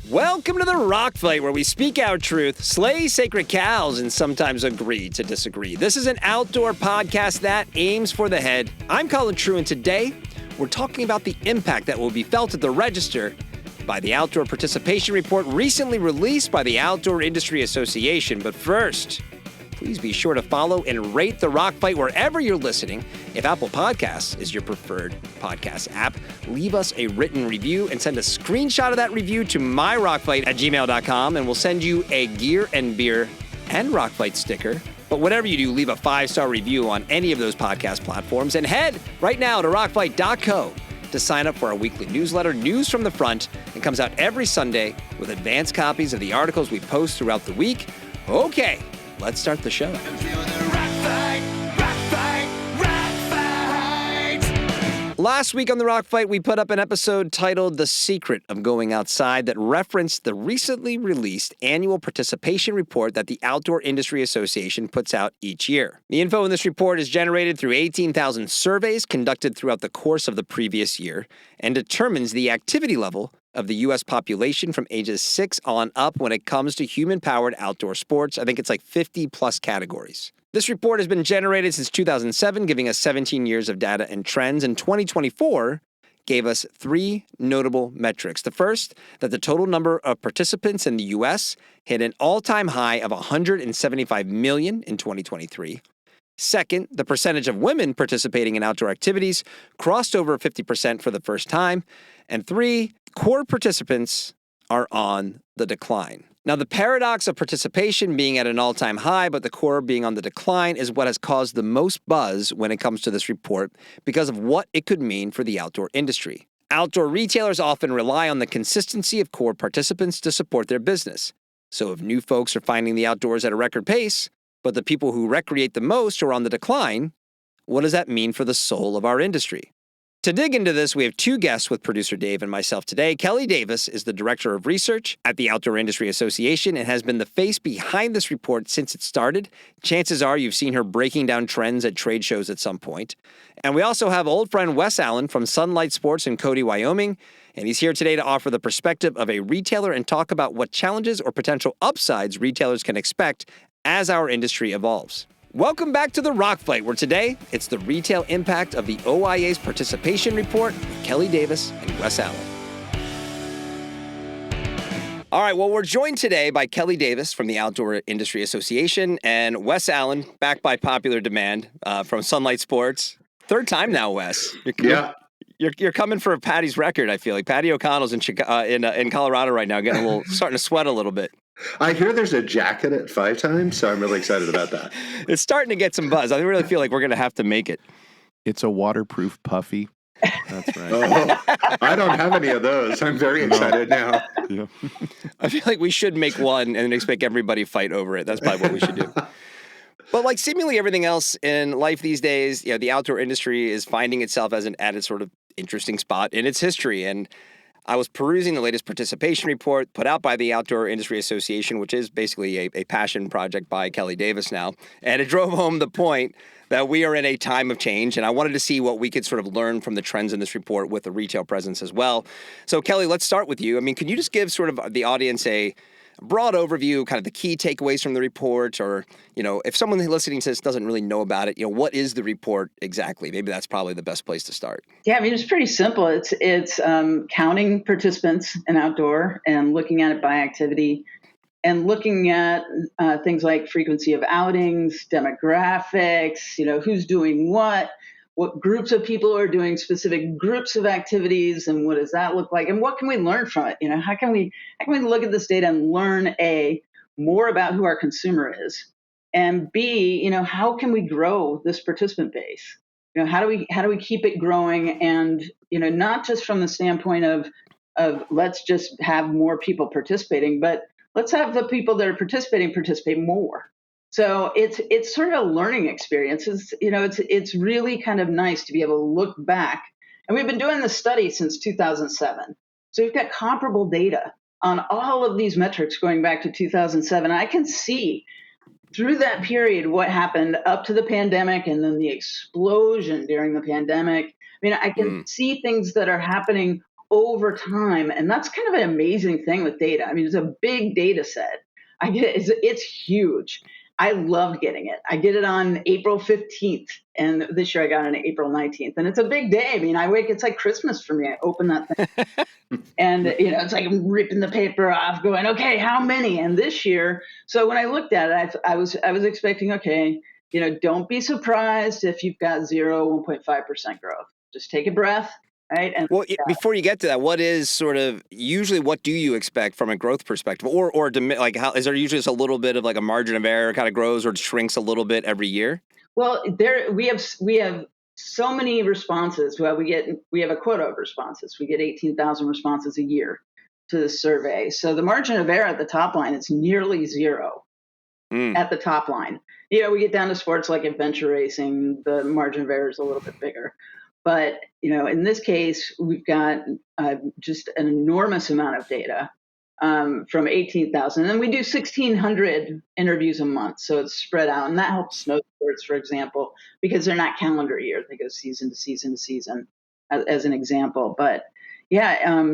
Welcome to the Rock Fight, where we speak our truth, slay sacred cows, and sometimes agree to disagree. This is an outdoor podcast that aims for the head. I'm Colin, and today we're talking about the impact that will be felt at the register by the Outdoor Participation Report recently released by the Outdoor Industry Association. But first, please be sure to follow and rate the Rock Fight wherever you're listening. If Apple Podcasts is your preferred podcast app, leave us a written review and send a screenshot of that review to myrockfight@gmail.com, and we'll send you a gear and beer and Rock Fight sticker. But whatever you do, leave a 5-star review on any of those podcast platforms, and head right now to rockfight.co to sign up for our weekly newsletter, News from the Front. It comes out every Sunday with advanced copies of the articles we post throughout the week. Okay, let's start the show. Last week on The Rock Fight, we put up an episode titled The Secret of Going Outside that referenced the recently released annual participation report that the Outdoor Industry Association puts out each year. The info in this report is generated through 18,000 surveys conducted throughout the course of the previous year and determines the activity level of the U.S. population from ages 6 on up when it comes to human-powered outdoor sports. I think it's like 50-plus categories. This report has been generated since 2007, giving us 17 years of data and trends, and 2024 gave us 3 notable metrics. The first, that the total number of participants in the U.S. hit an all-time high of 175 million in 2023. Second, the percentage of women participating in outdoor activities crossed over 50% for the first time. And 3, core participants are on the decline. Now, the paradox of participation being at an all-time high, but the core being on the decline, is what has caused the most buzz when it comes to this report because of what it could mean for the outdoor industry. Outdoor retailers often rely on the consistency of core participants to support their business. So if new folks are finding the outdoors at a record pace, but the people who recreate the most are on the decline, what does that mean for the soul of our industry? To dig into this, we have 2 guests with producer Dave and myself today. Kelly Davis is the Director of Research at the Outdoor Industry Association and has been the face behind this report since it started. Chances are you've seen her breaking down trends at trade shows at some point. And we also have old friend Wes Allen from Sunlight Sports in Cody, Wyoming, and he's here today to offer the perspective of a retailer and talk about what challenges or potential upsides retailers can expect as our industry evolves. Welcome back to the Rock Fight, where today it's the retail impact of the OIA's participation report with Kelly Davis and Wes Allen. All right, well, we're joined today by Kelly Davis from the Outdoor Industry Association and Wes Allen, back by popular demand, from Sunlight Sports. Third time now, Wes. You're coming for Patty's record, I feel like. Patty O'Connell's in Colorado right now, starting to sweat a little bit. I hear there's a jacket at 5 times, so I'm really excited about that. It's starting to get some buzz. I really feel like we're going to have to make it. It's a waterproof puffy. That's right. Oh, I don't have any of those. I'm very excited now. Yeah. I feel like we should make one and expect everybody fight over it. That's probably what we should do. But like seemingly everything else in life these days, the outdoor industry is finding itself as an added sort of interesting spot in its history. And I was perusing the latest participation report put out by the Outdoor Industry Association, which is basically a passion project by Kelly Davis now. And it drove home the point that we are in a time of change. And I wanted to see what we could sort of learn from the trends in this report with a retail presence as well. So Kelly, let's start with you. I mean, can you just give sort of the audience a broad overview, kind of the key takeaways from the report, or, if someone listening to this doesn't really know about it, what is the report exactly? Maybe that's probably the best place to start. Yeah, I mean, it's pretty simple. It's counting participants in outdoor and looking at it by activity and looking at things like frequency of outings, demographics, who's doing what groups of people are doing specific groups of activities, and what does that look like, and what can we learn from it? How can we look at this data and learn more about who our consumer is, and B, how can we grow this participant base? How do we keep it growing, and not just from the standpoint of let's just have more people participating, but let's have the people that are participate more. So it's sort of a learning experience. It's really kind of nice to be able to look back. And we've been doing this study since 2007. So we've got comparable data on all of these metrics going back to 2007. I can see through that period what happened up to the pandemic and then the explosion during the pandemic. I mean, I can see things that are happening over time, and that's kind of an amazing thing with data. I mean, it's a big data set. It's huge. I loved getting it. I get it on April 15th, and this year I got it on April 19th, and it's a big day. I mean, it's like Christmas for me. I open that thing, and it's like I'm ripping the paper off, going, okay, how many? And this year, so when I looked at it, I was expecting, okay, don't be surprised if you've got 1.5% growth. Just take a breath. Right. And well, before you get to that, what is sort of usually what do you expect from a growth perspective, or like how is there usually just a little bit of like a margin of error kind of grows or shrinks a little bit every year? Well, we have so many responses. Well, we have a quota of responses. We get 18,000 responses a year to the survey. So the margin of error at the top line is nearly zero at the top line. We get down to sports like adventure racing, the margin of error is a little bit bigger. But, in this case, we've got just an enormous amount of data from 18,000. And we do 1,600 interviews a month. So it's spread out. And that helps snow sports, for example, because they're not calendar year. They go season to season to season, as an example. But, yeah,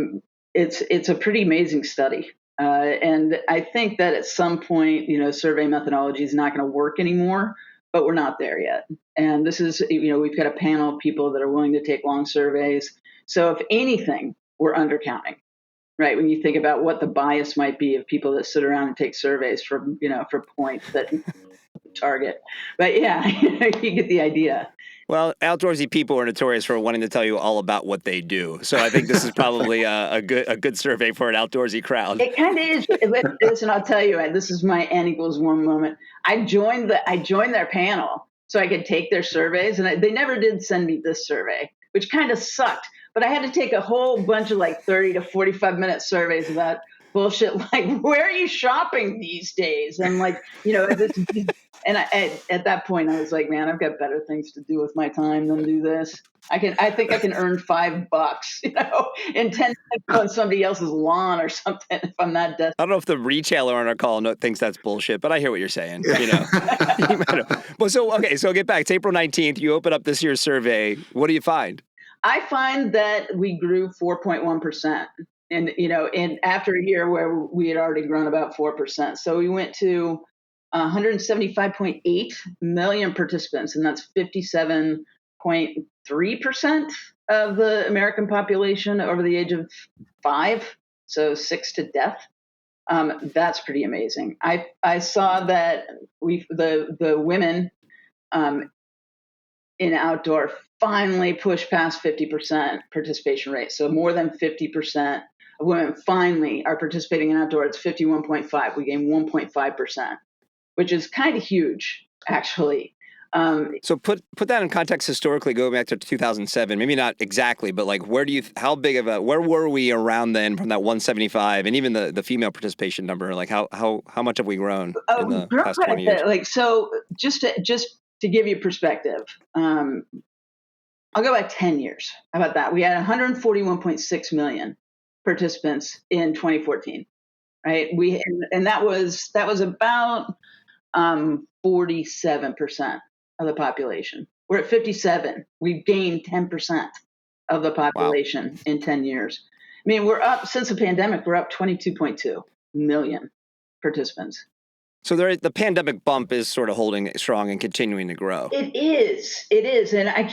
it's a pretty amazing study. And I think that at some point, survey methodology is not going to work anymore. But we're not there yet. And this is, we've got a panel of people that are willing to take long surveys. So if anything, we're undercounting, right? When you think about what the bias might be of people that sit around and take surveys for points that target. But yeah, you get the idea. Well, outdoorsy people are notorious for wanting to tell you all about what they do. So I think this is probably a good survey for an outdoorsy crowd. It kind of is. Listen, I'll tell you, this is my N=1 moment. I joined their panel so I could take their surveys, and they never did send me this survey, which kind of sucked. But I had to take a whole bunch of like 30 to 45-minute surveys about bullshit, like where are you shopping these days, and like and at that point I was like, man, I've got better things to do with my time than do this. I think I can earn $5, in 10 minutes on somebody else's lawn or something if I'm not desperate. I don't know if the retailer on our call thinks that's bullshit, but I hear what you're saying. Well, so get back. It's April 19th. You open up this year's survey. What do you find? I find that we grew 4.1%. And, and after a year where we had already grown about 4%. So we went to 175.8 million participants, and that's 57.3% of the American population over the age of 5, so 6 to death. That's pretty amazing. I saw that the women in outdoor finally pushed past 50% participation rate. So more than 50% of women finally are participating in outdoor. It's 51.5. We gained 1.5%, which is kind of huge, actually. So put that in context historically, going back to 2007, maybe not exactly, but like where were we around then from that 175 and even the female participation number? Like how much have we grown in the past 20 years? Like, so just to give you perspective, I'll go back 10 years. How about that? We had 141.6 million participants in 2014, right? And that was about 47% of the population. We're at 57. We've gained 10% of the population in 10 years. I mean, we're up since the pandemic. We're up 22.2 million participants. So the pandemic bump is sort of holding strong and continuing to grow. It is, and I I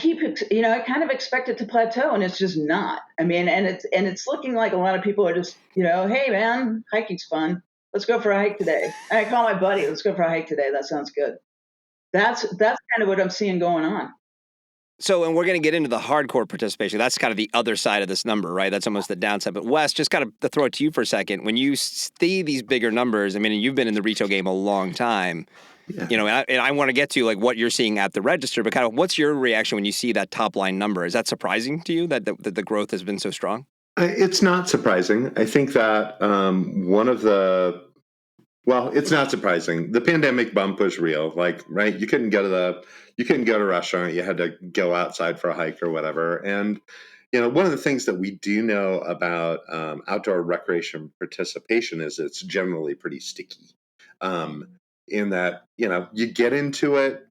kind of expect it to plateau, and it's just not. I mean, and it's looking like a lot of people are just, hey man, hiking's fun. Let's go for a hike today. And I call my buddy, let's go for a hike today. That sounds good. That's kind of what I'm seeing going on. So, and we're going to get into the hardcore participation. That's kind of the other side of this number, right? That's almost the downside. But Wes, just kind of to throw it to you for a second. When you see these bigger numbers, I mean, you've been in the retail game a long time, and I want to get to like what you're seeing at the register, but kind of what's your reaction when you see that top line number? Is that surprising to you that the growth has been so strong? It's not surprising. I think that it's not surprising. The pandemic bump was real. Like, right, you couldn't go to a restaurant. You had to go outside for a hike or whatever. And one of the things that we do know about outdoor recreation participation is it's generally pretty sticky. In that you get into it,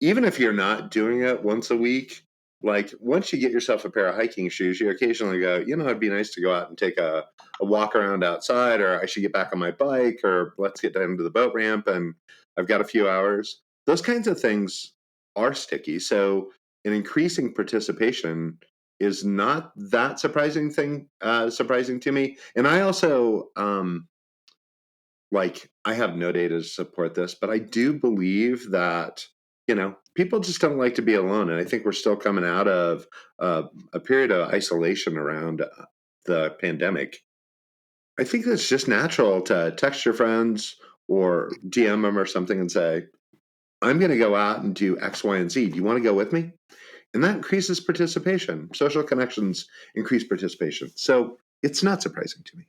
even if you're not doing it once a week, like once you get yourself a pair of hiking shoes, you occasionally go, it'd be nice to go out and take a walk around outside, or I should get back on my bike, or let's get down to the boat ramp and I've got a few hours. Those kinds of things are sticky. So an increasing participation is not that surprising to me. And I also, I have no data to support this, but I do believe that, people just don't like to be alone. And I think we're still coming out of a period of isolation around the pandemic. I think that's just natural to text your friends or DM them or something and say, I'm going to go out and do X, Y, and Z. Do you want to go with me? And that increases participation. Social connections increase participation. So it's not surprising to me.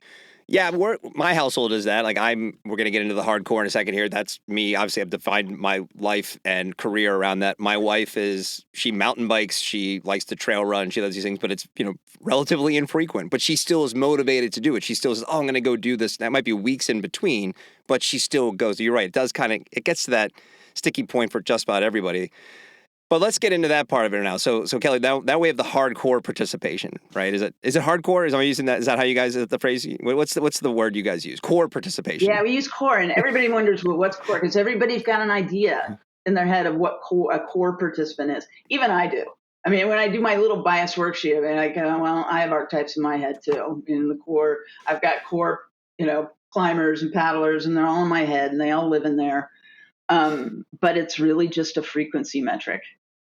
Yeah, my household is that. We're going to get into the hardcore in a second here. That's me. Obviously, I've defined my life and career around that. My wife she mountain bikes. She likes to trail run. She does these things, but it's, relatively infrequent. But she still is motivated to do it. She still says, I'm going to go do this. That might be weeks in between, but she still goes. You're right. It does it gets to that sticky point for just about everybody. But let's get into that part of it now. So Kelly, that way of the hardcore participation, right? Is it hardcore? Am I using that? Is that how you guys, the phrase? What's the word you guys use? Core participation. Yeah, we use core, and everybody wonders, well, what's core? Because everybody's got an idea in their head of what a core participant is. Even I do. I mean, when I do my little bias worksheet, I go, well, I have archetypes in my head too. In the core, I've got core, climbers and paddlers, and they're all in my head, and they all live in there. But it's really just a frequency metric.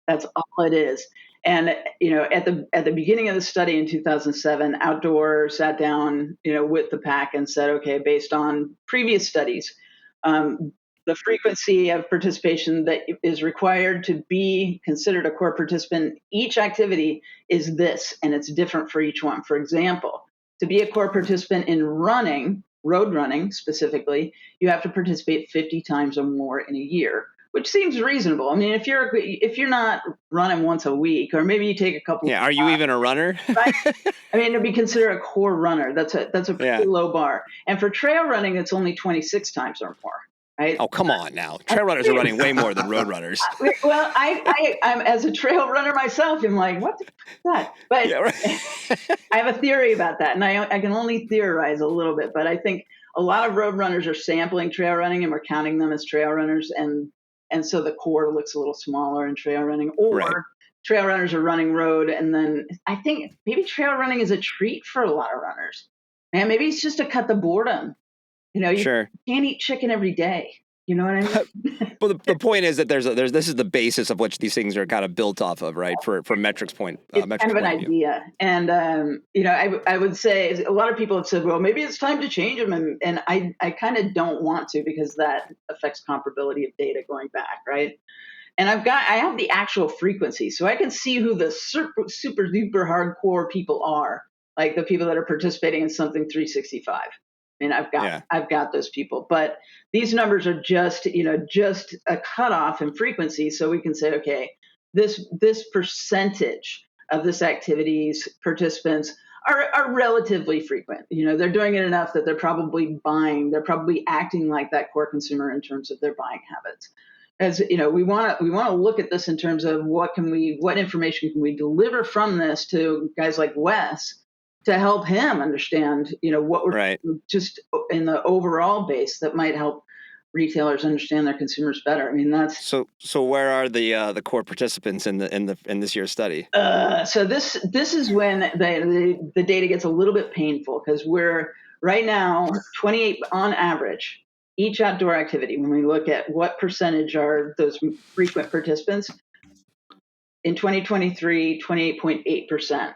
That's all it is. And, at the beginning of the study in 2007, Outdoor sat down, with the pack and said, okay, based on previous studies, the frequency of participation that is required to be considered a core participant, each activity is this, and it's different for each one. For example, to be a core participant in running, road running specifically, you have to participate 50 times or more in a year, which seems reasonable. I mean, if you're not running once a week, or maybe you take a couple. Yeah, are you even a runner? Right? I mean, to be considered a core runner, that's a pretty low bar. And for trail running, it's only 26 times or more. Right? Oh, come on now. Trail runners are running way more than road runners. Well, I'm as a trail runner myself, I'm like, what the fuck is that? But yeah, right. I have a theory about that, and I can only theorize a little bit, but I think a lot of road runners are sampling trail running, and we're counting them as trail runners, and so the core looks a little smaller in trail running, or trail runners are running road. And then I think maybe trail running is a treat for a lot of runners. Man, maybe it's just to cut the boredom. You can't eat chicken every day. You know what I mean? But the point is that this is the basis of which these things are kind of built off of, right? For metrics point. It's kind of an idea. And, I would say a lot of people have said, well, maybe it's time to change them. And I kind of don't want to, because that affects comparability of data going back, right? And I have the actual frequency, so I can see who the super duper hardcore people are, like the people that are participating in something 365. I mean, I've got those people, but these numbers are just a cutoff in frequency, so we can say, okay, this percentage of this activity's participants are relatively frequent. They're doing it enough that they're probably acting like that core consumer in terms of their buying habits. As we want to look at this in terms of what information can we deliver from this to guys like Wes to help him understand, what we're just in the overall base that might help retailers understand their consumers better. I mean, that's so. Where are the core participants in this year's study? So this is when the data gets a little bit painful, because we're right now 28 on average. Each outdoor activity, when we look at what percentage are those frequent participants, in 2023, 28.8%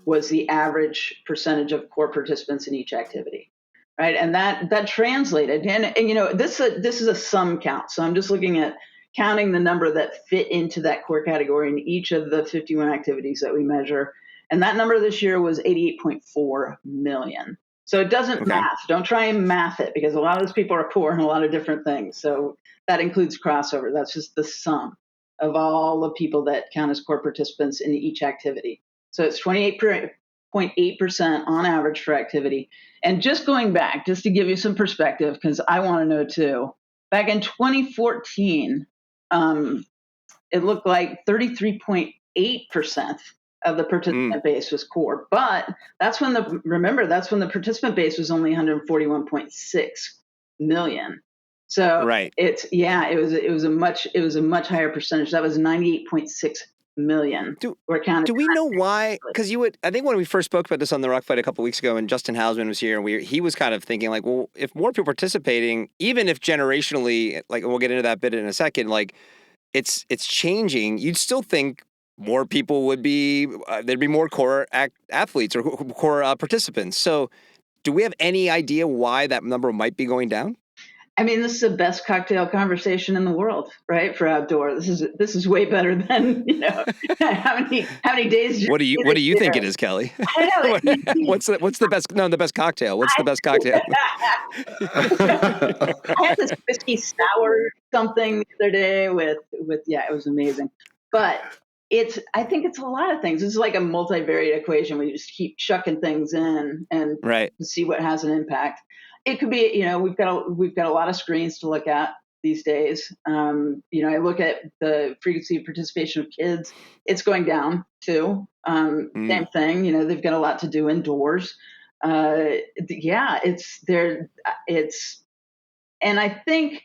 was the average percentage of core participants in each activity, right? And that translated, and this is a sum count. So I'm just looking at counting the number that fit into that core category in each of the 51 activities that we measure. And that number this year was 88.4 million. So it doesn't math. Don't try and math it, because a lot of those people are core in a lot of different things. So that includes crossover. That's just the sum of all the people that count as core participants in each activity. So it's 28.8% on average for activity. And just going back, just to give you some perspective, because I want to know too, back in 2014, it looked like 33.8% 98% of the participant base was core. But that's when the participant base was only 141.6 million. So Right. it was a much higher percentage. That was 98.6 million. Do we know why? Because I think when we first spoke about this on the Rock Fight a couple weeks ago, and Justin Hausman was here, and he was kind of thinking like, well, if more people participating, even if generationally, like we'll get into that bit in a second, like it's changing, you'd still think more people would be there'd be more core athletes or core participants. So, do we have any idea why that number might be going down? I mean, this is the best cocktail conversation in the world, right? For outdoor, this is way better than how many days. What do you think it is, Kelly? I know. What's the best cocktail? What's the best cocktail? I had this whiskey sour something the other day with it was amazing. But I think it's a lot of things. It's like a multivariate equation where you just keep chucking things in and right. see what has an impact. It could be, we've got a lot of screens to look at these days. I look at the frequency of participation of kids; it's going down too. Same thing. They've got a lot to do indoors. It's there. And I think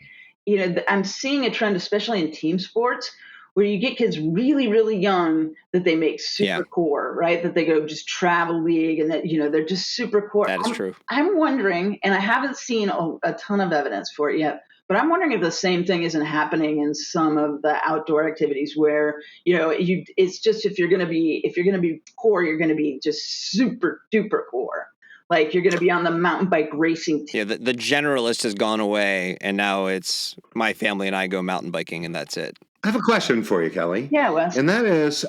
I'm seeing a trend, especially in team sports, where you get kids really, really young that they make super core, right? That they go just travel league and that, they're just super core. That is true. I'm wondering, and I haven't seen a ton of evidence for it yet, but I'm wondering if the same thing isn't happening in some of the outdoor activities where, it's just, if you're going to be core, you're going to be just super duper core. Like you're going to be on the mountain bike racing team. Yeah, the generalist has gone away, and now it's my family and I go mountain biking, and that's it. I have a question for you, Kelly. Yeah, Wes. And that is,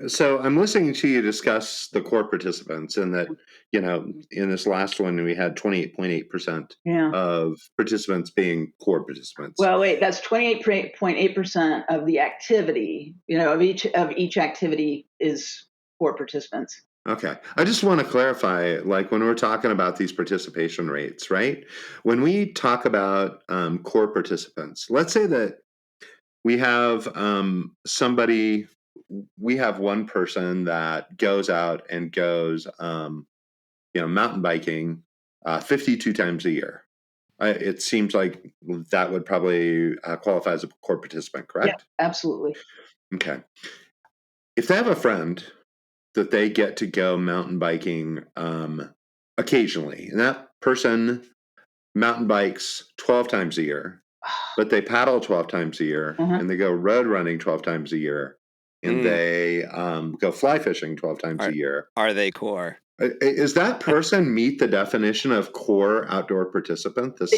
so I'm listening to you discuss the core participants, and that, in this last one, we had 28.8% of participants being core participants. Well, wait, that's 28.8% of the activity, of each activity is core participants. Okay. I just want to clarify, like when we're talking about these participation rates, right? When we talk about core participants, let's say that we have we have one person that goes out and goes, mountain biking 52 times a year. It seems like that would probably qualify as a core participant, correct? Yeah, absolutely. Okay. If they have a friend that they get to go mountain biking occasionally, and that person mountain bikes 12 times a year, but they paddle 12 times a year, and they go road running 12 times a year, and they go fly fishing 12 times a year. Are they core? Is that person meet the definition of core outdoor participant, this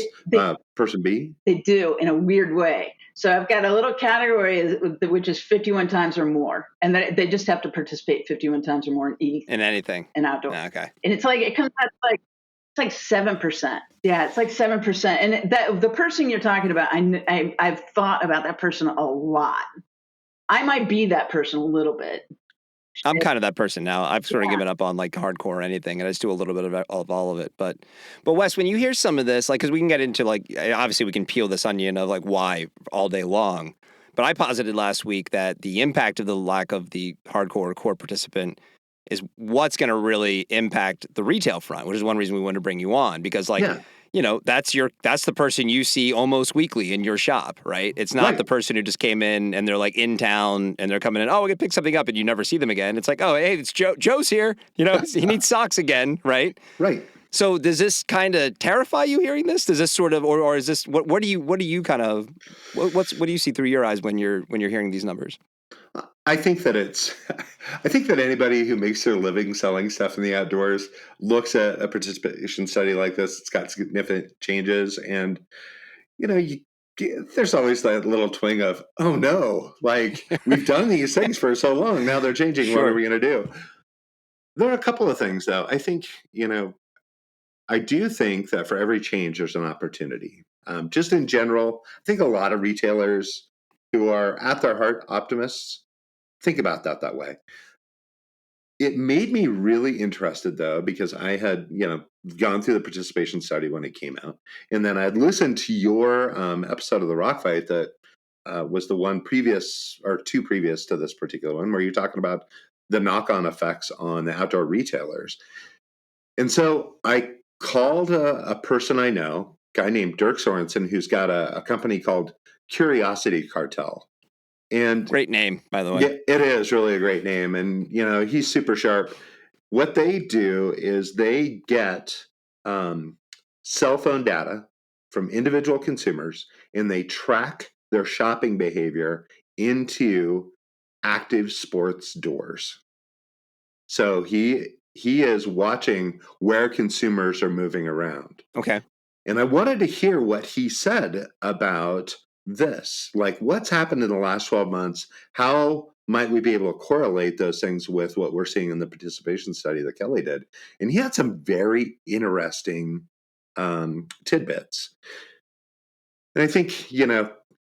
person B? They do, in a weird way. So I've got a little category which is 51 times or more, and they just have to participate 51 times or more in anything in outdoor. Okay, and it comes out like it's like 7%. Yeah, it's like 7%. And that the person you're talking about, I've thought about that person a lot. I might be that person a little bit. I'm kind of that person now. I've sort of given up on like hardcore or anything, and I just do a little bit of all of it. But Wes, when you hear some of this, like, because we can get into like, obviously we can peel this onion of like why all day long. But I posited last week that the impact of the lack of the hardcore or core participant is what's going to really impact the retail front, which is one reason we wanted to bring you on, because like. Yeah. That's the person you see almost weekly in your shop, right? It's not the person who just came in and they're like in town and they're coming in, oh, we're going to pick something up, and you never see them again. It's like, oh, hey, it's Joe's here. He needs socks again, right? Right. So does this kind of terrify you hearing this? Does this sort of, or is this, what do you kind of, what do you see through your eyes when you're hearing these numbers? I think that anybody who makes their living selling stuff in the outdoors looks at a participation study like this. It's got significant changes, and there's always that little twinge of, oh no, like we've done these things for so long, now they're changing. Sure. What are we going to do? There are a couple of things, though. I think I do think that for every change, there's an opportunity. Just in general, I think a lot of retailers who are at their heart optimists think about that way. It made me really interested, though, because I had, gone through the participation study when it came out. And then I had listened to your episode of the Rock Fight that was the one previous or two previous to this particular one, where you're talking about the knock-on effects on the outdoor retailers. And so I called a person I know, a guy named Dirk Sorensen, who's got a company called Curiosity Cartel. And Great name, by the way. yeah, it is really a great name. And, he's super sharp. What they do is they get cell phone data from individual consumers, and they track their shopping behavior into active sports doors. So he is watching where consumers are moving around. Okay. And I wanted to hear what he said about this. Like, what's happened in the last 12 months? How might we be able to correlate those things with what we're seeing in the participation study that Kelly did? And he had some very interesting tidbits. And I think,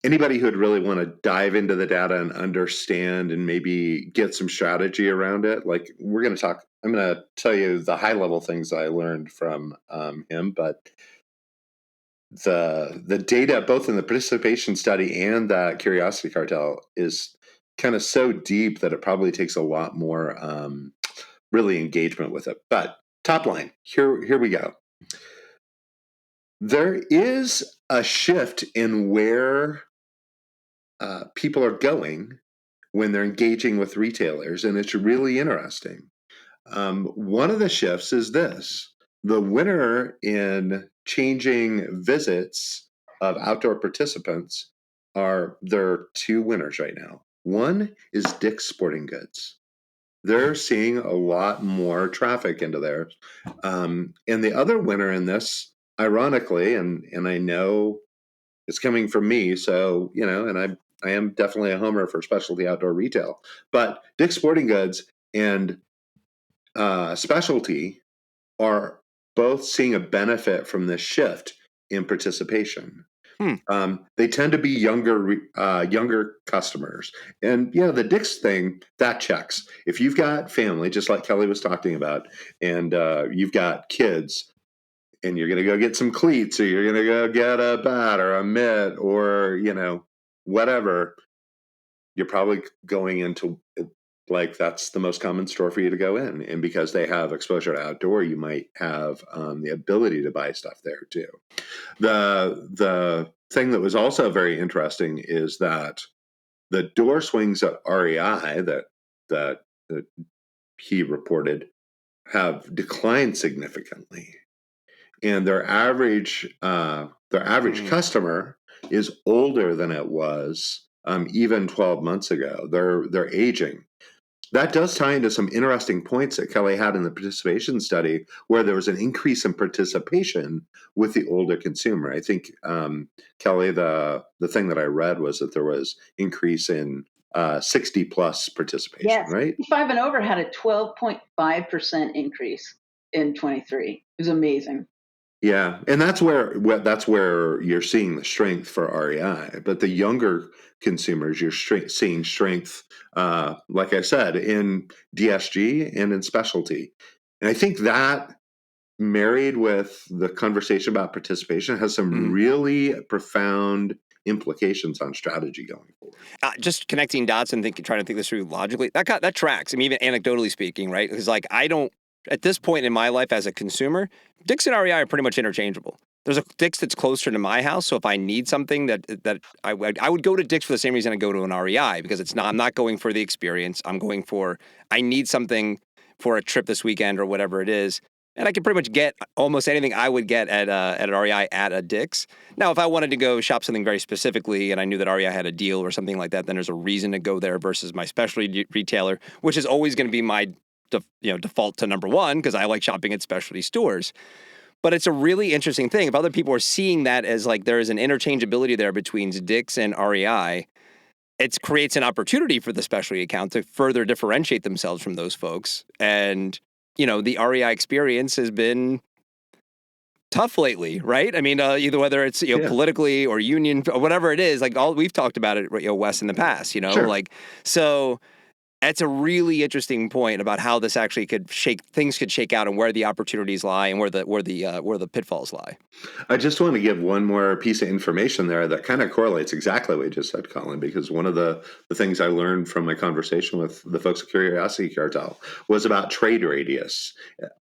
anybody who would really want to dive into the data and understand and maybe get some strategy around it, like I'm going to tell you the high level things I learned from him, but the data, both in the participation study and that Curiosity Cartel, is kind of so deep that it probably takes a lot more really engagement with it. But top line, here we go. There is a shift in where people are going when they're engaging with retailers, and it's really interesting. One of the shifts is this. The winner in changing visits of outdoor participants there are two winners right now. One is Dick's Sporting Goods. They're seeing a lot more traffic into there. And the other winner in this, ironically, and I know it's coming from me, so, and I am definitely a homer for specialty outdoor retail, but Dick's Sporting Goods and specialty are both seeing a benefit from this shift in participation. They tend to be younger customers, and the Dick's thing that checks. If you've got family, just like Kelly was talking about, and you've got kids, and you're going to go get some cleats, or you're going to go get a bat or a mitt, or whatever, you're probably going into, like, that's the most common store for you to go in. And because they have exposure to outdoor, you might have the ability to buy stuff there too. The thing that was also very interesting is that the door swings at REI that he reported have declined significantly, and their average customer is older than it was even 12 months ago. They're aging. That does tie into some interesting points that Kelly had in the participation study, where there was an increase in participation with the older consumer. I think, Kelly, the thing that I read was that there was increase in 60 plus participation, yes, right? 55 and over had a 12.5% increase in 23. It was amazing. Yeah, and that's where you're seeing the strength for REI. But the younger consumers, you're seeing strength, like I said, in DSG and in specialty. And I think that, married with the conversation about participation, has some really profound implications on strategy going forward. Just connecting dots and trying to think this through logically, that tracks. I mean, even anecdotally speaking, right? Because at this point in my life as a consumer, Dick's and REI are pretty much interchangeable. There's a Dick's that's closer to my house, so if I need something that I would go to Dick's for the same reason I go to an REI, because I'm not going for the experience. I need something for a trip this weekend or whatever it is, and I can pretty much get almost anything I would get at an REI at a Dick's. Now, if I wanted to go shop something very specifically and I knew that REI had a deal or something like that, then there's a reason to go there versus my specialty retailer, which is always going to be my default to number one, because I like shopping at specialty stores. But it's a really interesting thing. If other people are seeing that as like there is an interchangeability there between Dick's and REI, it creates an opportunity for the specialty account to further differentiate themselves from those folks. And, the REI experience has been tough lately, right? I mean, either whether it's, politically or union or whatever it is, like we've talked about it, Wes, in the past, Sure. so. That's a really interesting point about how this actually could shake out and where the opportunities lie and where the pitfalls lie. I just want to give one more piece of information there that kind of correlates exactly what you just said, Colin, because one of the things I learned from my conversation with the folks at Curiosity Cartel was about trade radius.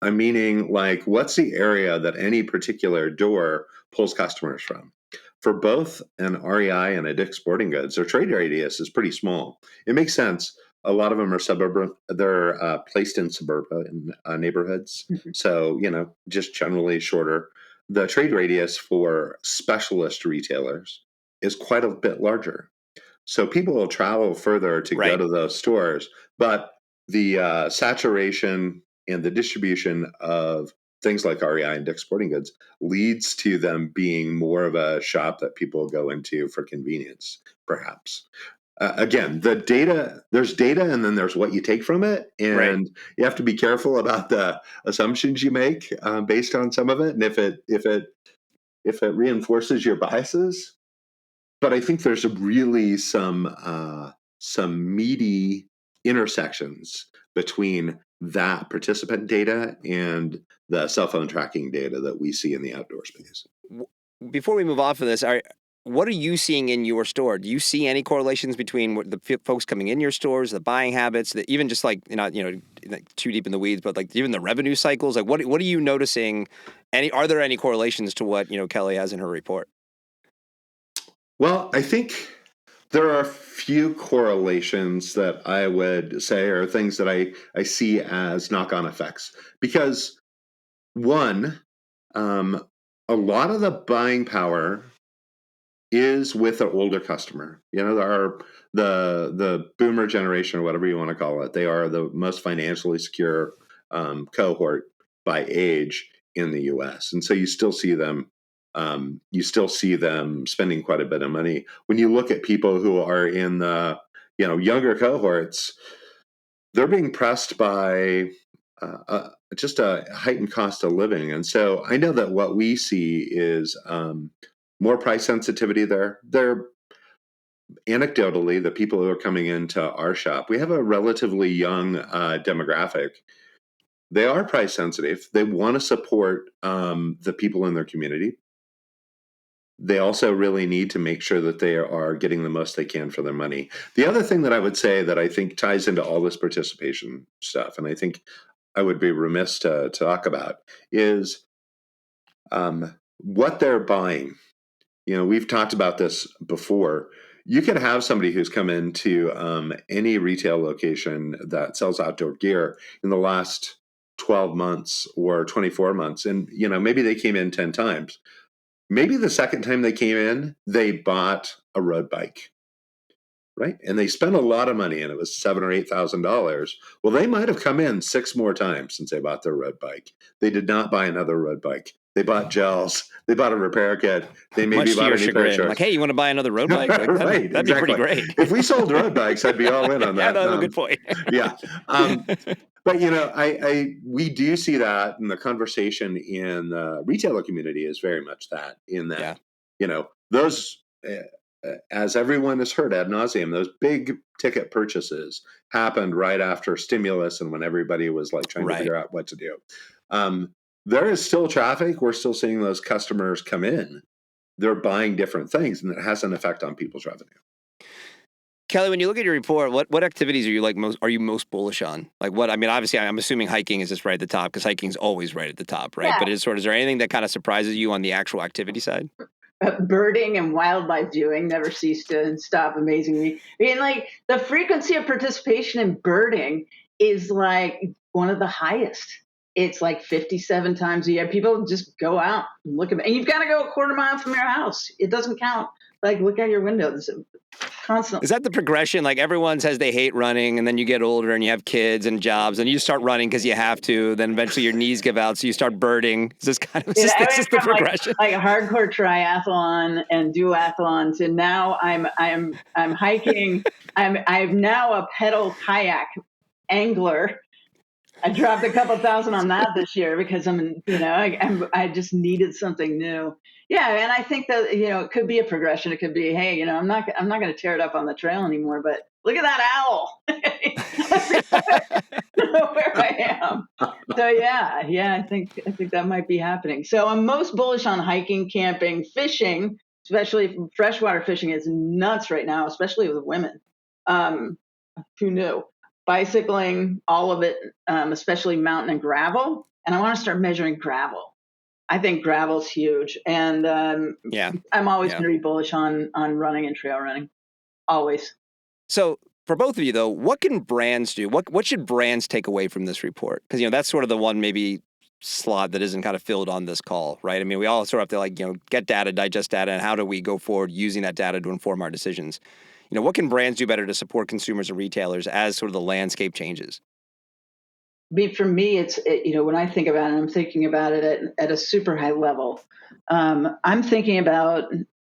I'm meaning, like, what's the area that any particular door pulls customers from? For both an REI and a Dick's Sporting Goods, their trade radius is pretty small. It makes sense. A lot of them are suburban. They're placed in suburban neighborhoods. Mm-hmm. So, just generally shorter. The trade radius for specialist retailers is quite a bit larger. So people will travel further to go to those stores, but the saturation and the distribution of things like REI and Dick's Sporting Goods leads to them being more of a shop that people go into for convenience, perhaps. Again, there's data and then there's what you take from it. And you have to be careful about the assumptions you make based on some of it. And if it reinforces your biases, but I think there's really some meaty intersections between that participant data and the cell phone tracking data that we see in the outdoor space. Before we move off of this, what are you seeing in your store? Do you see any correlations between the folks coming in your stores, the buying habits, even just like not too deep in the weeds, but like even the revenue cycles? Like what are you noticing? Are there any correlations to what Kelly has in her report? Well, I think there are a few correlations that I would say are things that I see as knock-on effects. Because one, a lot of the buying power is with an older customer. The boomer generation, or whatever you want to call it. They are the most financially secure cohort by age in the U.S. And so you still see them. Spending quite a bit of money. When you look at people who are in the younger cohorts, they're being pressed by just a heightened cost of living. And so I know that what we see is more price sensitivity there. They're anecdotally, the people who are coming into our shop, we have a relatively young demographic. They are price sensitive. They want to support the people in their community. They also really need to make sure that they are getting the most they can for their money. The other thing that I would say that I think ties into all this participation stuff, and I think I would be remiss to talk about, is what they're buying. We've talked about this before. You can have somebody who's come into any retail location that sells outdoor gear in the last 12 months or 24 months, and maybe they came in 10 times. Maybe the second time they came in, they bought a road bike, right? And they spent a lot of money, and it was $7,000 or $8,000. Well, they might have come in 6 more times since they bought their road bike. They did not buy another road bike. They bought gels. They bought a repair kit. They maybe bought a new pair of shorts. Like, hey, you want to buy another road bike? Like, right, that'd be pretty great. If we sold road bikes, I'd be all in on that. Yeah, no, good point. Yeah. But we do see that, and the conversation in the retailer community is very much that. In that, those, as everyone has heard ad nauseum, those big ticket purchases happened right after stimulus and when everybody was like trying to figure out what to do. There is still traffic. We're still seeing those customers come in. They're buying different things, and it has an effect on people's revenue. Kelly, when you look at your report, what activities are you most bullish on? Like what? I mean, obviously, I'm assuming hiking is just right at the top because hiking's always right at the top, right? Yeah. But is there anything that kind of surprises you on the actual activity side? Birding and wildlife viewing never cease to stop amazing me. I mean, like the frequency of participation in birding is like one of the highest. It's like 57 times a year. People just go out and look at it. And you've got to go a quarter mile from your house. It doesn't count. Like, look out your windows constantly. Is that the progression? Like, everyone says they hate running, and then you get older and you have kids and jobs, and you start running because you have to. Then eventually your knees give out, so you start birding. Is this kind of this is the progression? Like a hardcore triathlon and duathlon to now I'm hiking. I'm now a pedal kayak angler. I dropped a couple thousand on that this year because I just needed something new. Yeah, and I think that it could be a progression. It could be, hey, I'm not going to tear it up on the trail anymore, but look at that owl. where I am. So I think that might be happening. So I'm most bullish on hiking, camping, fishing, especially freshwater fishing is nuts right now, especially with women. Um, who knew? Bicycling, all of it, especially mountain and gravel. And I want to start measuring gravel. I think gravel's huge, and Yeah. I'm always Yeah. going to be bullish on running and trail running. Always. So for both of you, though, what can brands do? What should brands take away from this report? Because, that's sort of the one maybe slot that isn't kind of filled on this call, right? I mean, we all sort of have to get data, digest data, and how do we go forward using that data to inform our decisions? What can brands do better to support consumers and retailers as sort of the landscape changes? For me, when I think about it, I'm thinking about it at a super high level. I'm thinking about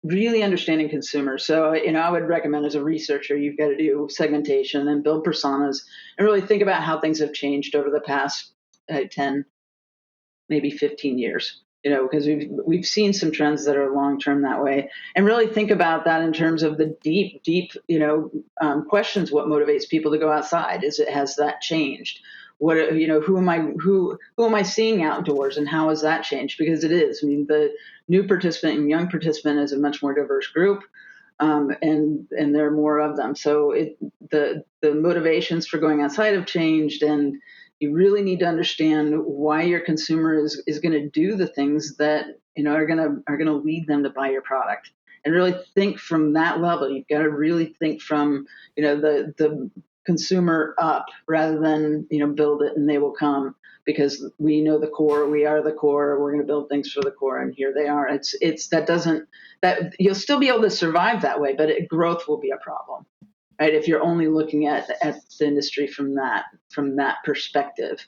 really understanding consumers. So, I would recommend as a researcher, you've got to do segmentation and build personas and really think about how things have changed over the past 10, maybe 15 years. Because we've seen some trends that are long term that way, and really think about that in terms of the deep, questions. What motivates people to go outside? Has that changed? What who am I seeing outdoors, and how has that changed? Because it is. I mean, the new participant and young participant is a much more diverse group, and there are more of them. So the motivations for going outside have changed, and you really need to understand why your consumer is going to do the things that are going to lead them to buy your product, and really think from that level. You've got to really think from the consumer up, rather than build it and they will come, because we know the core, we are the core, we're going to build things for the core, and here they are. It's that you'll still be able to survive that way, but growth will be a problem, right? If you're only looking at the industry from that perspective.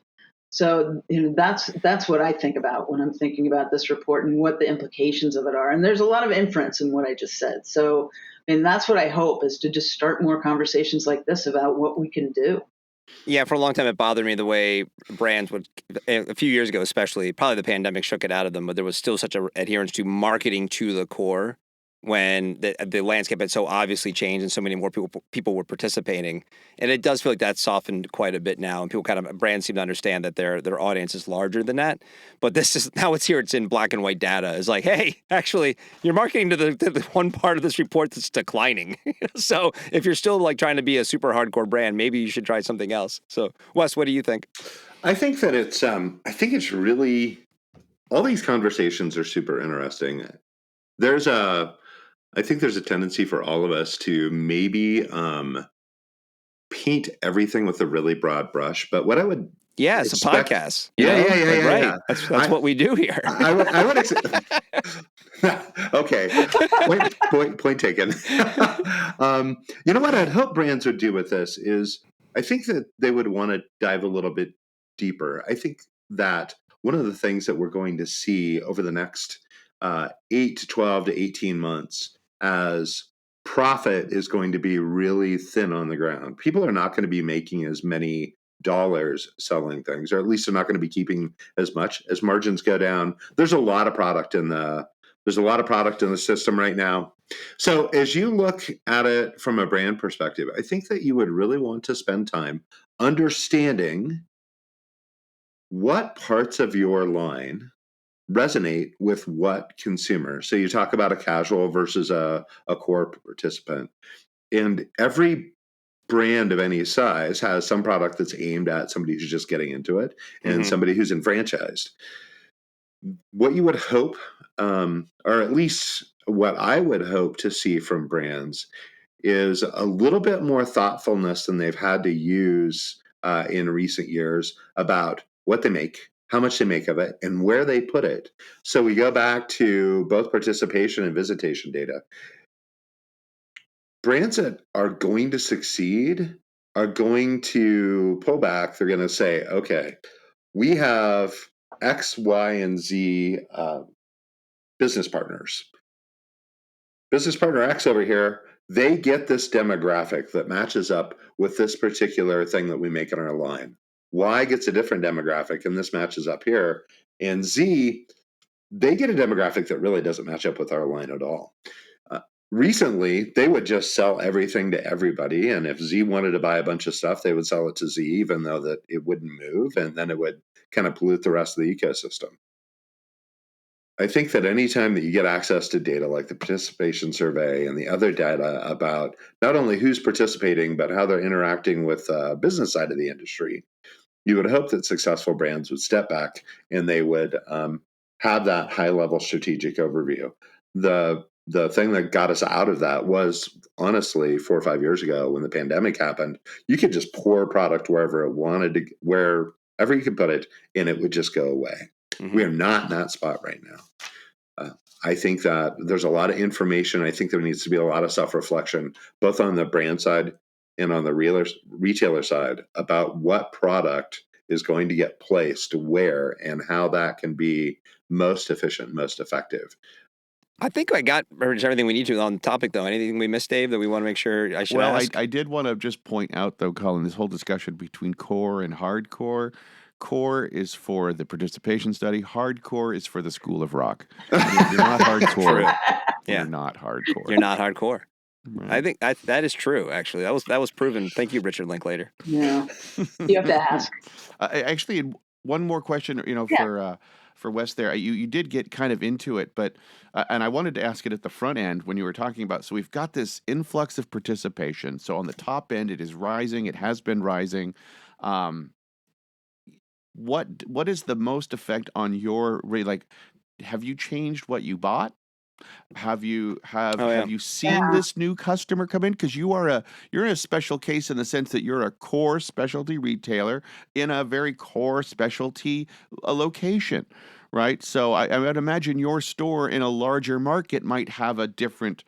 So that's what I think about when I'm thinking about this report and what the implications of it are. And there's a lot of inference in what I just said. So, and that's what I hope, is to just start more conversations like this about what we can do. Yeah, for a long time it bothered me the way brands would, a few years ago especially, probably the pandemic shook it out of them, but there was still such a adherence to marketing to the core when the landscape had so obviously changed and so many more people were participating. And it does feel like that's softened quite a bit now, and brands seem to understand that their audience is larger than that. But this is, now it's here, it's in black and white data. It's like, hey, actually, you're marketing to the one part of this report that's declining. So if you're still trying to be a super hardcore brand, maybe you should try something else. So Wes, what do you think? I think that I think it's really, all these conversations are super interesting. I think there's a tendency for all of us to maybe paint everything with a really broad brush. But what I would it's a podcast. Yeah. That's what we do here. I would okay. Point taken. What I'd hope brands would do with this is, I think that they would want to dive a little bit deeper. I think that one of the things that we're going to see over the next 8 to 12 to 18 months, as profit is going to be really thin on the ground. People are not going to be making as many dollars selling things, or at least they're not going to be keeping as much. As margins go down, there's a lot of product in the system right now. So as you look at it from a brand perspective, I think that you would really want to spend time understanding what parts of your line resonate with what consumer. So you talk about a casual versus a core participant. And every brand of any size has some product that's aimed at somebody who's just getting into it and somebody who's enfranchised. What you would hope, or at least what I would hope to see from brands, is a little bit more thoughtfulness than they've had to use in recent years about what they make, how much they make of it, and where they put it. So we go back to both participation and visitation data. Brands that are going to succeed are going to pull back. They're going to say, okay, we have X, Y, and Z business partners. Business partner X over here, they get this demographic that matches up with this particular thing that we make in our line. Y gets a different demographic, and this matches up here. And Z, they get a demographic that really doesn't match up with our line at all. recently, they would just sell everything to everybody. And if Z wanted to buy a bunch of stuff, they would sell it to Z, even though that it wouldn't move. And then it would kind of pollute the rest of the ecosystem. I think that anytime that you get access to data like the participation survey and the other data about not only who's participating, but how they're interacting with the business side of the industry, you would hope that successful brands would step back and they would have that high level strategic overview. The thing that got us out of that was honestly 4 or 5 years ago when the pandemic happened, you could just pour product wherever it wanted to, wherever you could put it, and it would just go away. Mm-hmm. We are not in that spot right now. I think that there's a lot of information. I think there needs to be a lot of self-reflection, both on the brand side and on the retailer side, about what product is going to get placed where and how that can be most efficient, most effective. I think I got everything we need to on the topic, though. Anything we missed, Dave, that we want to make sure I should ask? I did want to just point out, though, Colin, this whole discussion between core and hardcore. Core is for the participation study. Hardcore is for the School of Rock. You're not hardcore. Yeah. You're not hardcore. You're not hardcore. Right. I think that is true, actually. That was proven. Thank you, Richard Linklater. Yeah. You have to ask. Actually, one more question, for Wes there. You did get kind of into it, but and I wanted to ask it at the front end when you were talking about, so we've got this influx of participation. So on the top end, it is rising. It has been rising. What is the most effect on your, like, have you changed what you bought? Have you seen this new customer come in? Because you're in a special case in the sense that you're a core specialty retailer in a very core specialty location, right? So I would imagine your store in a larger market might have a different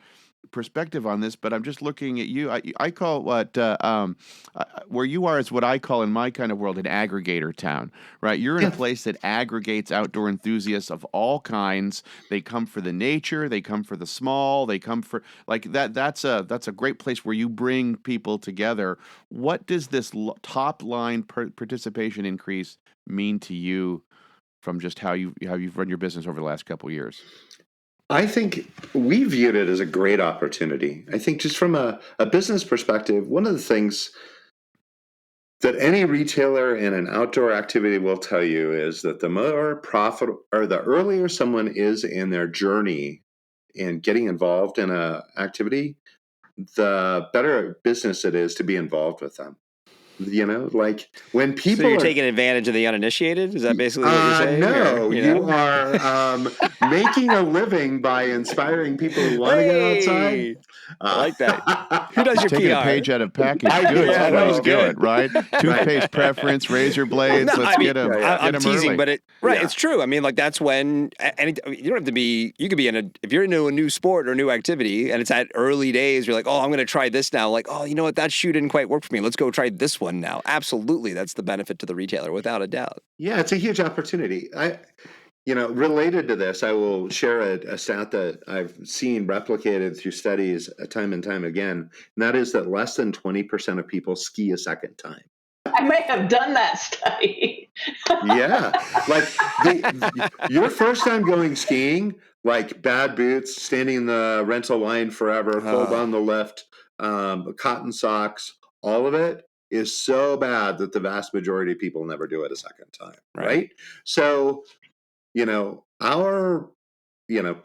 perspective on this, but I'm just looking at you. I call what where you are is what I call in my kind of world an aggregator town, right? You're in a place that aggregates outdoor enthusiasts of all kinds. They come for the nature, they come for the small, they come for like that. That's a great place where you bring people together. What does this top line participation increase mean to you from just how you've run your business over the last couple of years? I think we viewed it as a great opportunity. I think just from a business perspective, one of the things that any retailer in an outdoor activity will tell you is that the more profit or the earlier someone is in their journey in getting involved in an activity, the better business it is to be involved with them. Like when people. So you're taking advantage of the uninitiated? Is that basically what you're saying? No, you are making a living by inspiring people who want to get outside. I like that. Who does your taking PR? A page out of package goods. Yeah, that was good, right? Toothpaste preference, razor blades. Let's get them. I'm teasing, early. but it's true. I mean, like that's when you don't have to be. You could be if you're into a new sport or new activity, and it's at early days. You're like, oh, I'm going to try this now. Like, oh, you know what? That shoe didn't quite work for me. Let's go try this one now. Absolutely, that's the benefit to the retailer, without a doubt. Yeah, it's a huge opportunity. Related to this, I will share a stat that I've seen replicated through studies time and time again, and that is that less than 20% of people ski a second time. I may have done that study. Yeah, like your first time going skiing, like bad boots, standing in the rental line forever, hold on the lift, cotton socks, all of it is so bad that the vast majority of people never do it a second time, right? So,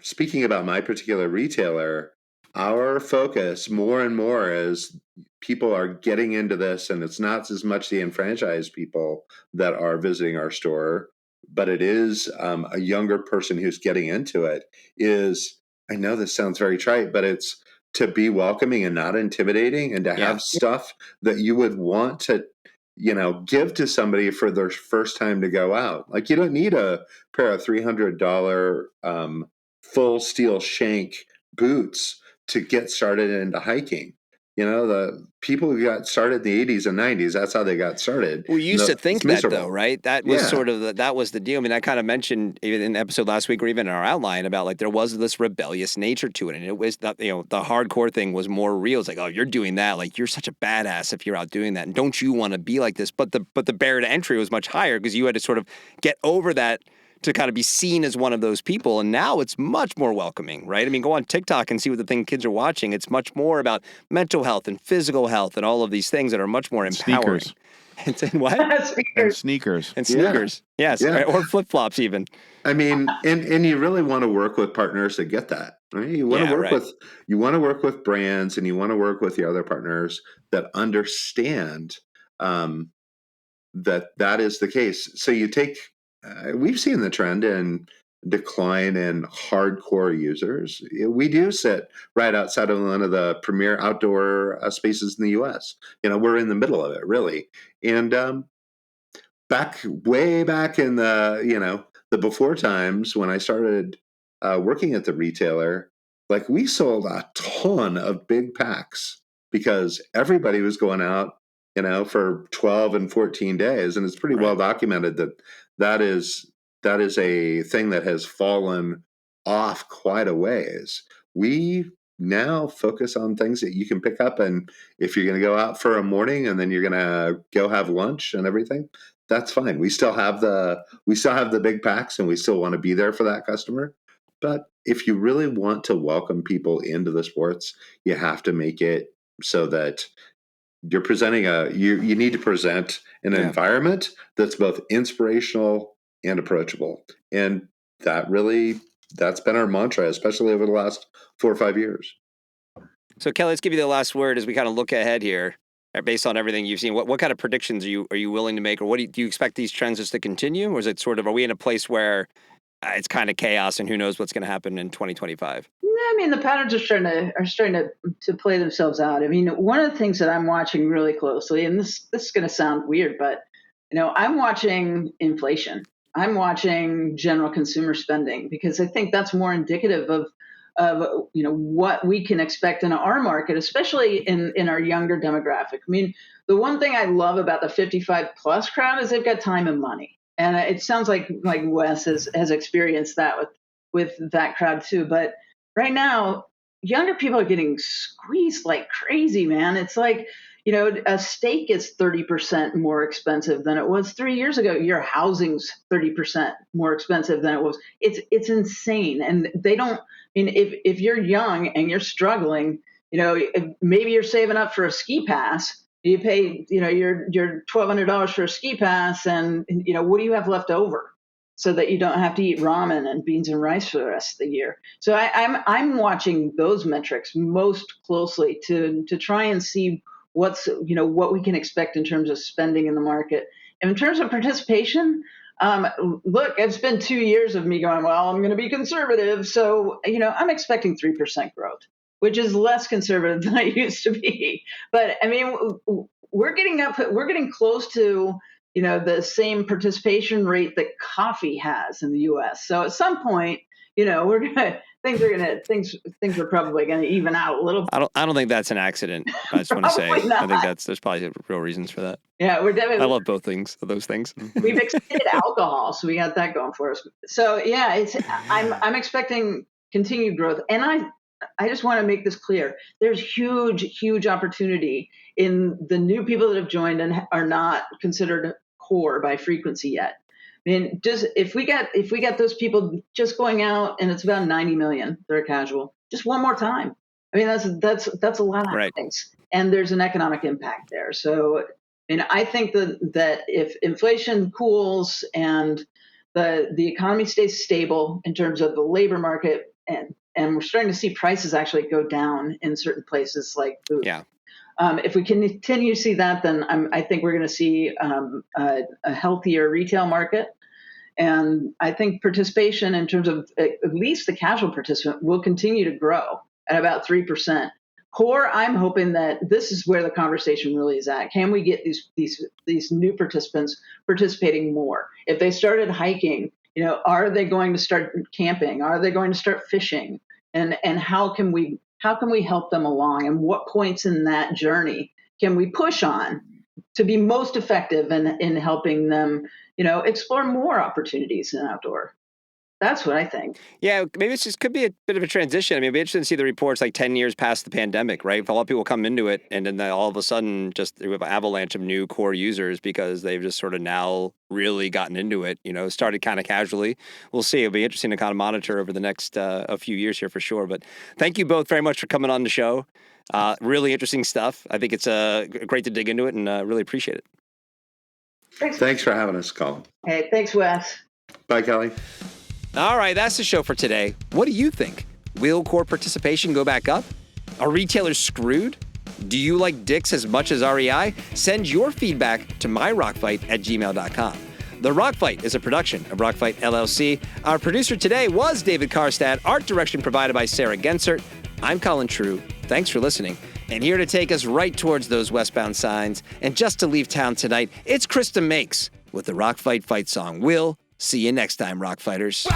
speaking about my particular retailer, our focus more and more as people are getting into this, and it's not as much the enfranchised people that are visiting our store, but it is a younger person who's getting into it, is, I know this sounds very trite, but it's to be welcoming and not intimidating, and to have stuff that you would want to, give to somebody for their first time to go out. Like, you don't need a pair of $300 full steel shank boots to get started into hiking. The people who got started in the 80s and 90s, that's how they got started. We used to think that, though, right? That was sort of that was the deal. I mean, I kind of mentioned even in the episode last week or even in our outline about like there was this rebellious nature to it. And it was that, the hardcore thing was more real. It's like, oh, you're doing that. Like, you're such a badass if you're out doing that. And don't you want to be like this? But the barrier to entry was much higher because you had to sort of get over that to kind of be seen as one of those people. And now it's much more welcoming, right? I mean, go on TikTok and see what the thing kids are watching. It's much more about mental health and physical health and all of these things that are much more empowering. Sneakers. And what? And sneakers. And sneakers. Yes. Yeah. Or flip-flops even. I mean, and you really want to work with partners that get that, right? You want to work with brands, and you want to work with the other partners that understand that is the case. So you take, we've seen the trend in decline in hardcore users. We do sit right outside of one of the premier outdoor spaces in the U.S. We're in the middle of it, really. And way back in the before times when I started working at the retailer, like we sold a ton of big packs because everybody was going out, for 12 and 14 days. And it's pretty well documented that is a thing that has fallen off quite a ways. We now focus on things that you can pick up. And if you're going to go out for a morning and then you're going to go have lunch and everything, that's fine. We still have the big packs, and we still want to be there for that customer. But if you really want to welcome people into the sports, you have to make it so that you're presenting you need to present an environment that's both inspirational and approachable. And that's been our mantra, especially over the last 4 or 5 years. So Kelly, let's give you the last word as we kind of look ahead here. Based on everything you've seen, what kind of predictions are you willing to make, or do you expect these trends just to continue, or is it sort of, are we in a place where it's kind of chaos and who knows what's going to happen in 2025? I mean, the patterns are starting to play themselves out. I mean, one of the things that I'm watching really closely, and this is going to sound weird, but I'm watching inflation. I'm watching general consumer spending, because I think that's more indicative of what we can expect in our market, especially in our younger demographic. I mean, the one thing I love about the 55 plus crowd is they've got time and money, and it sounds like Wes has experienced that with that crowd too. But right now, younger people are getting squeezed like crazy, man. It's like, a steak is 30% more expensive than it was 3 years ago. Your housing's 30% more expensive than it was. It's insane. And they don't, I mean, if you're young and you're struggling, maybe you're saving up for a ski pass. You pay, your $1,200 for a ski pass, and what do you have left over, so that you don't have to eat ramen and beans and rice for the rest of the year. So I'm watching those metrics most closely to try and see what we can expect in terms of spending in the market. And in terms of participation, look, it's been 2 years of me going, well, I'm going to be conservative. So, I'm expecting 3% growth, which is less conservative than I used to be. But I mean, we're getting close to, the same participation rate that coffee has in the U.S. So at some point, things are probably going to even out a little. I don't think that's an accident. I just want to say, not. I think there's probably real reasons for that. Yeah, we're definitely. I love both those things. We've exceeded alcohol, so we got that going for us. So yeah, I'm expecting continued growth, and I just want to make this clear. There's huge opportunity in the new people that have joined and are not considered core by frequency yet. I mean, just if we get those people just going out, and it's about 90 million that are casual, just one more time. I mean, that's a lot of things, and there's an economic impact there. So, I think that if inflation cools and the economy stays stable in terms of the labor market, and we're starting to see prices actually go down in certain places like food. Yeah. If we continue to see that, then I think we're going to see a healthier retail market. And I think participation in terms of at least the casual participant will continue to grow at about 3%. Core, I'm hoping that this is where the conversation really is at. Can we get these new participants participating more? If they started hiking, are they going to start camping? Are they going to start fishing? And how can we help them along? And what points in that journey can we push on to be most effective in helping them, explore more opportunities in outdoor? That's what I think. Yeah, maybe it's just could be a bit of a transition. I mean, it'd be interesting to see the reports like 10 years past the pandemic, right? If a lot of people come into it and then all of a sudden just we have an avalanche of new core users because they've just sort of now really gotten into it, started kind of casually. We'll see. It'll be interesting to kind of monitor over the next a few years here for sure. But thank you both very much for coming on the show. Really interesting stuff. I think it's great to dig into it and really appreciate it. Thanks for having us, Colin. Hey, thanks, Wes. Bye, Kelly. All right, that's the show for today. What do you think? Will core participation go back up? Are retailers screwed? Do you like dicks as much as REI? Send your feedback to myrockfight@gmail.com. The Rock Fight is a production of Rockfight LLC. Our producer today was David Karstad. Art direction provided by Sarah Gensert. I'm Colin True. Thanks for listening. And here to take us right towards those westbound signs and just to leave town tonight, it's Krista Makes with the Rock Fight fight song. We'll see you next time, Rock Fighters.